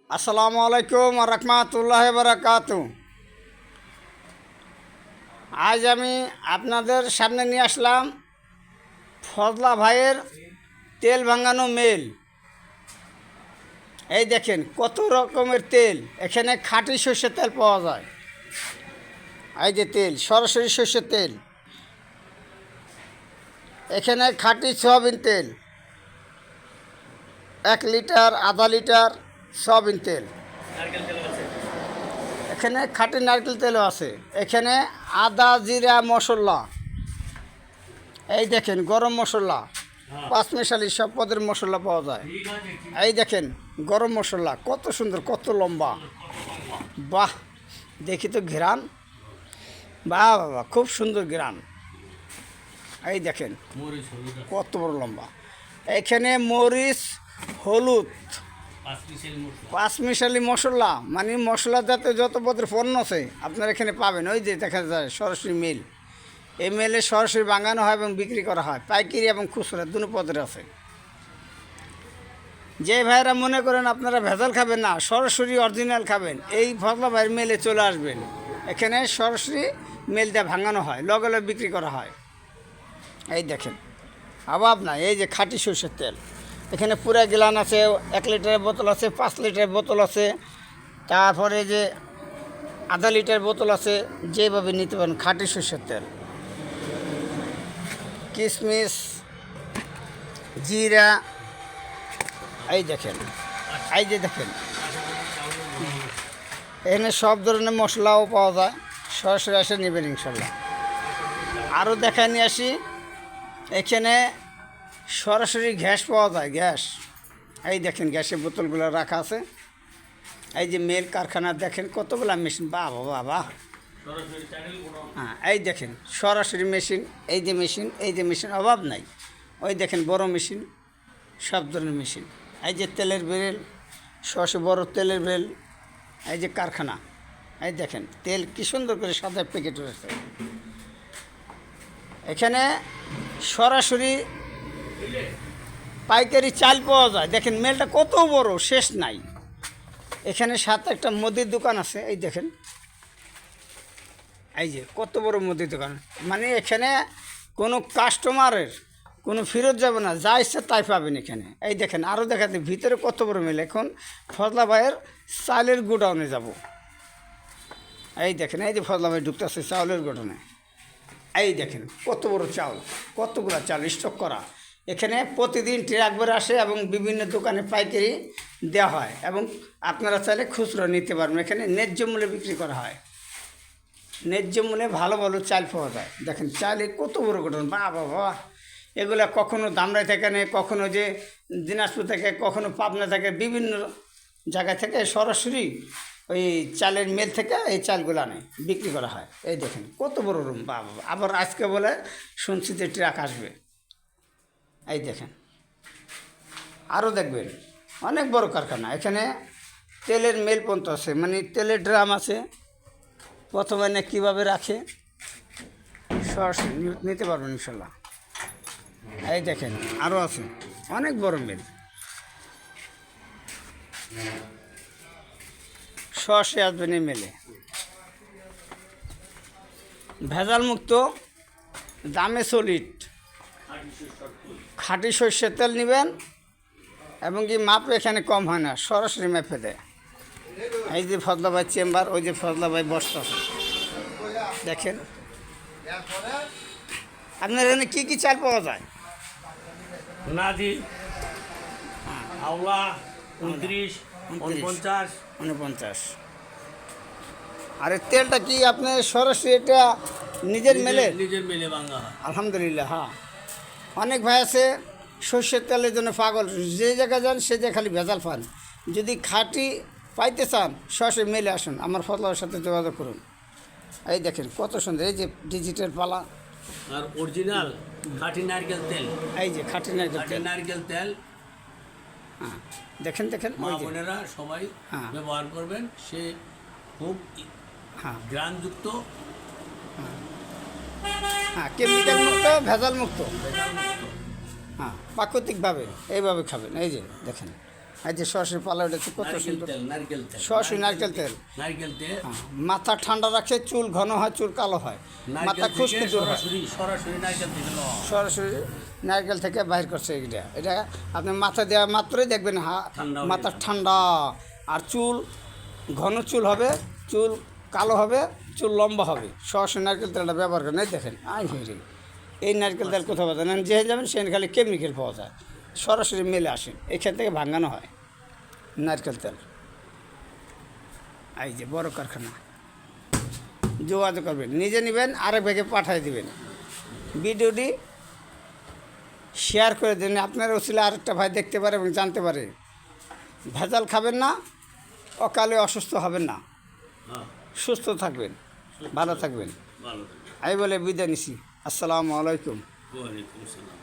আসসালামু আলাইকুম রহমতুল্লাহ বারাকাতু। আজ আমি আপনাদের সামনে নিয়ে আসলাম ফজলা ভাইয়ের তেল ভাঙানো মিল। এই দেখেন কত রকমের তেল, এখানে খাঁটি সর্ষের তেল পাওয়া যায়। এই যে তেল, সরাসরি সর্ষের তেল। এখানে খাঁটি সয়াবিন তেল 1 লিটার, আধা লিটার সয়াবিন তেল। এখানে খাঁটি নারকেল তেলও আছে। এখানে আদা জিরা মশলা, এই দেখেন গরম মশলা, 5 মিশালি সব পদের মশলা পাওয়া যায়। এই দেখেন গরম মশলা কত সুন্দর, কত লম্বা, বাহ! দেখি তো ঘ্রাণ, বাহ বাবা, খুব সুন্দর ঘ্রাণ। এই দেখেন কত বড় লম্বা। এখানে মরিচ, হলুদ, 5 মিশালি মশলা, মানে মশলা জাতীয় যত পদের পণ্য আছে আপনারা এখানে পাবেন। ওই যে দেখা যায় সরাসরি মিল, এই মিলে সরাসরি বাঙানো হয় এবং বিক্রি করা হয়, পাইকারি এবং খুচরা দুটো পদের আছে। যে ভাইয়েরা মনে করেন আপনারা ভেজাল খাবেন না, সরাসরি অরিজিনাল খাবেন, এই ফজলা ভাইয়ের মেলে চলে আসবেন। এখানে সরাসরি মেলটা ভাঙানো হয়, লগে লগে বিক্রি করা হয়। এই দেখেন অভাব না। এই যে খাঁটি সরষের তেল, এখানে পুরা গিলান আছে, 1 লিটারের বোতল আছে, 5 লিটারের বোতল আছে, তারপরে যে আধা লিটার বোতল আছে। যেভাবে নিতে পারেন খাঁটি সরষের তেল। কিশমিশ, জিরা, এই দেখেন, এই যে দেখেন এখানে সব ধরনের মশলাও পাওয়া যায়। সরাসরি এসে নেবেন ইনশাল্লাহ। আরও দেখায় নিয়ে আসি, এখানে সরাসরি গ্যাস পাওয়া যায়, গ্যাস। এই দেখেন গ্যাসের বোতলগুলো রাখা আছে। এই যে মেল কারখানা দেখেন কতগুলো মেশিন, বাবা বাবা। হ্যাঁ, এই দেখেন সরাসরি মেশিন, এই যে মেশিন, এই যে মেশিন, অভাব নাই। ওই দেখেন বড় মেশিন, সব ধরনের মেশিন। এই যে তেলের বেরেল, সরাসরি বড় তেলের বেরেল। এই যে কারখানা, এই দেখেন তেল কি সুন্দর করে সাদা প্যাকেট রয়েছে। এখানে সরাসরি পাইকারি চাল পাওয়া যায়। দেখেন মেলটা কত বড়, শেষ নাই। এখানে সাথে একটা মুদির দোকান আছে, এই দেখেন, এই যে কত বড় মুদির দোকান। মানে এখানে কোনো কাস্টমারের কোনো ফেরত যাবে না, যা ইচ্ছে তাই পাবেন এখানে। এই দেখেন আরও দেখাতে ভিতরে কত বড় মেল। এখন ফজলা ভাইয়ের চালের গোডাউনে যাব। এই দেখেন এই যে ফজলা ভাই ঢুকতেছে চাউলের গোডাউনে। এই দেখেন কত বড় চাউল, কতগুলো চাল স্টক করা। এখানে প্রতিদিন ট্রাক বের আসে এবং বিভিন্ন দোকানে পাইকারি দেওয়া হয়, এবং আপনারা চাইলে খুচরো নিতে পারবেন। এখানে ন্যায্য মূল্যে বিক্রি করা হয়, ন্যায্য মূল্যে ভালো ভালো চাল পাওয়া যায়। দেখেন চালে কত বড় গঠন, বাহ বাবা। এগুলো কখনো ধামরাই থেকে নেই, কখনো যে দিনাজপুর থেকে, কখনো পাবনা থেকে, বিভিন্ন জায়গা থেকে সরাসরি ওই চালের মেল থেকে এই চালগুলো আনে, বিক্রি করা হয়। এই দেখেন কত বড় রুম, বাবা। আবার আজকে বলে শুনছি যে ট্রাক আসবে। এই দেখেন আরও দেখবেন অনেক বড় কারখানা। এখানে তেলের মেল পর্যন্ত আছে, মানে তেলের ড্রাম আছে। প্রথমে না কীভাবে রাখে সরাসরি নিতে পারবেন ইনশাল্লাহ। এই দেখেন আরও আছে, অনেক বড় মিল। সরাসরি আসবেন এই মেলে, ভেজাল মুক্ত, দামে সলিড, খাঁটি সর্ষের তেল নেবেন, এবং কি মাপে এখানে কম হয় না, সরাসরি মেপে দেয়। এই যে ফজলা ভাই চেম্বার, ওই যে ফজলা ভাই বস্তা আছে দেখেন। আপনার এখানে কী কী চাল পাওয়া যায়? নাজি, আওলা, 29, 49। আর এই তেলটা কি আপনি সরাসরি এটা নিজের মেলে? নিজের মেলে ভাঙা হয়। আলহামদুলিল্লাহ। হ্যাঁ, অনেক ভাই আছে সর্ষের তেলের জন্য পাগল, যে জায়গায় যান সে জায়গায় খালি ভেজাল পান। যদি খাঁটি পাইতে চান সরাসরি মেলে আসুন, আমার ফজলার সাথে যোগাযোগ করুন। এই দেখেন কত সুন্দর, এই যে ডিজিটাল পালা, আর অরিজিনাল খাঁটি নারকেল তেল। এই যে খাঁটি নারকেল খাঁটি তেল। নারকেল তেল হ্যাঁ দেখেন দেখেন, মা ওই যে বোনেরা সবাই হ্যাঁ। ব্যবহার করবেন। সে খুব হ্যাঁ গ্রানযুক্ত, হ্যাঁ, কেমিক্যাল মুক্ত, ভেজাল মুক্ত। হ্যাঁ, প্রাকৃতিকভাবে এইভাবে খাবেন। এই যে দেখেন, এই যে সরাসরি পালা উঠেছে কত নারকেল সুন্দর তেল নারকেল তেল সরাসরি নারকেল তেল নারকেল তেল মাথা ঠান্ডা রাখে, চুল ঘন হয়, চুল কালো হয়, মাথা নারকেল খুশকি থেকে দূর হয়। সরাসরি নারকেল থেকে নেওয়া হয়। সরাসরি নারকেল থেকে বাইর করছে এটা আপনি মাথা দেওয়া মাত্রই দেখবেন ঠান্ডা হয়ে মাথা যাবে। ঠান্ডা, আর চুল ঘন চুল হবে, চুল কালো হবে, চুল লম্বা হবে। সরাসরি নারকেল তেলটা ব্যবহার করেন, এই দেখেন আই হেরে এই নারকেল তেল কোথাও পাওয়া যায় না, যে যাবেন সেখানে খালি কেমিক্যাল পাওয়া যায়, সরাসরি মেলে আসেন, এখান থেকে ভাঙানো হয় নারকেল তেল। এই যে বড় কারখানা, যোগাযোগ করবেন, নিজে নেবেন, আরেক ভাগে পাঠিয়ে দিবেন। ভিডিওটি শেয়ার করে দিন, আপনার ওসিলা আরেকটা ভাই দেখতে পারে এবং জানতে পারে। ভেজাল খাবেন না, অকালে অসুস্থ হবেন না, হ্যাঁ, সুস্থ থাকবেন, ভালো থাকবেন। ভালো। আমি বলে বিদায় নিছি। আসসালামু আলাইকুম। ওয়ালাইকুম আসসালাম।